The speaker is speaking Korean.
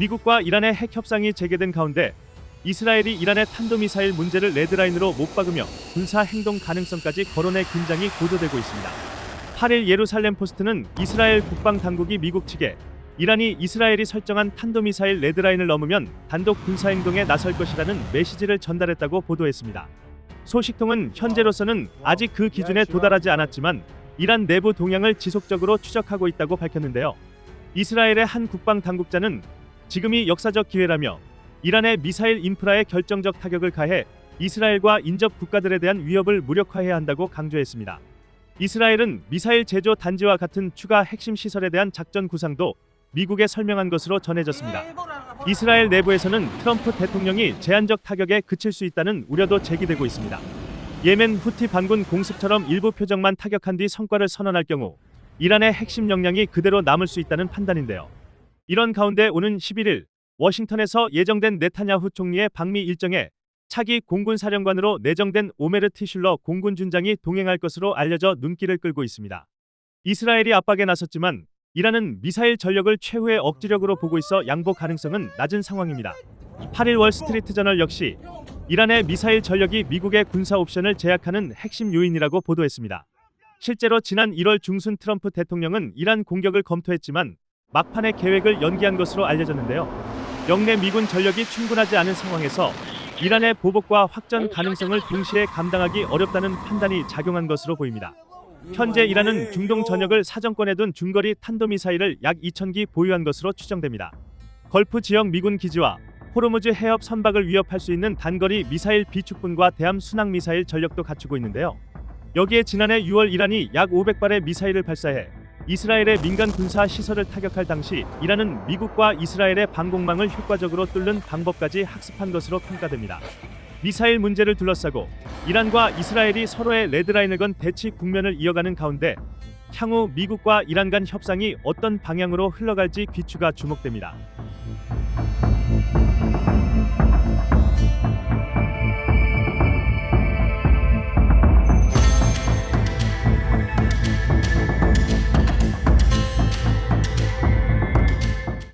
미국과 이란의 핵 협상이 재개된 가운데 이스라엘이 이란의 탄도미사일 문제를 레드라인으로 못 박으며 군사 행동 가능성까지 거론해 긴장이 고조되고 있습니다. 8일 예루살렘 포스트는 이스라엘 국방 당국이 미국 측에 이란이 이스라엘이 설정한 탄도미사일 레드라인을 넘으면 단독 군사행동에 나설 것이라는 메시지를 전달했다고 보도했습니다. 소식통은 현재로서는 아직 그 기준에 도달하지 않았지만 이란 내부 동향을 지속적으로 추적하고 있다고 밝혔는데요. 이스라엘의 한 국방 당국자는 지금이 역사적 기회라며 이란의 미사일 인프라에 결정적 타격을 가해 이스라엘과 인접 국가들에 대한 위협을 무력화해야 한다고 강조했습니다. 이스라엘은 미사일 제조 단지와 같은 추가 핵심 시설에 대한 작전 구상도 미국에 설명한 것으로 전해졌습니다. 이스라엘 내부에서는 트럼프 대통령이 제한적 타격에 그칠 수 있다는 우려도 제기되고 있습니다. 예멘 후티 반군 공습처럼 일부 표적만 타격한 뒤 성과를 선언할 경우 이란의 핵심 역량이 그대로 남을 수 있다는 판단인데요. 이런 가운데 오는 11일 워싱턴에서 예정된 네타냐후 총리의 방미 일정에 차기 공군 사령관으로 내정된 오메르 티슐러 공군 준장이 동행할 것으로 알려져 눈길을 끌고 있습니다. 이스라엘이 압박에 나섰지만 이란은 미사일 전력을 최후의 억지력으로 보고 있어 양보 가능성은 낮은 상황입니다. 8일 월스트리트 저널 역시 이란의 미사일 전력이 미국의 군사 옵션을 제약하는 핵심 요인이라고 보도했습니다. 실제로 지난 1월 중순 트럼프 대통령은 이란 공격을 검토했지만 막판에 계획을 연기한 것으로 알려졌는데요. 영내 미군 전력이 충분하지 않은 상황에서 이란의 보복과 확전 가능성을 동시에 감당하기 어렵다는 판단이 작용한 것으로 보입니다. 현재 이란은 중동 전역을 사정권에 둔 중거리 탄도미사일을 약 2,000기 보유한 것으로 추정됩니다. 걸프 지역 미군 기지와 호르무즈 해협 선박을 위협할 수 있는 단거리 미사일 비축분과 대함 순항 미사일 전력도 갖추고 있는데요. 여기에 지난해 6월 이란이 약 500발의 미사일을 발사해 이스라엘의 민간 군사 시설을 타격할 당시 이란은 미국과 이스라엘의 방공망을 효과적으로 뚫는 방법까지 학습한 것으로 평가됩니다. 미사일 문제를 둘러싸고 이란과 이스라엘이 서로의 레드라인을 건 대치 국면을 이어가는 가운데 향후 미국과 이란 간 협상이 어떤 방향으로 흘러갈지 귀추가 주목됩니다.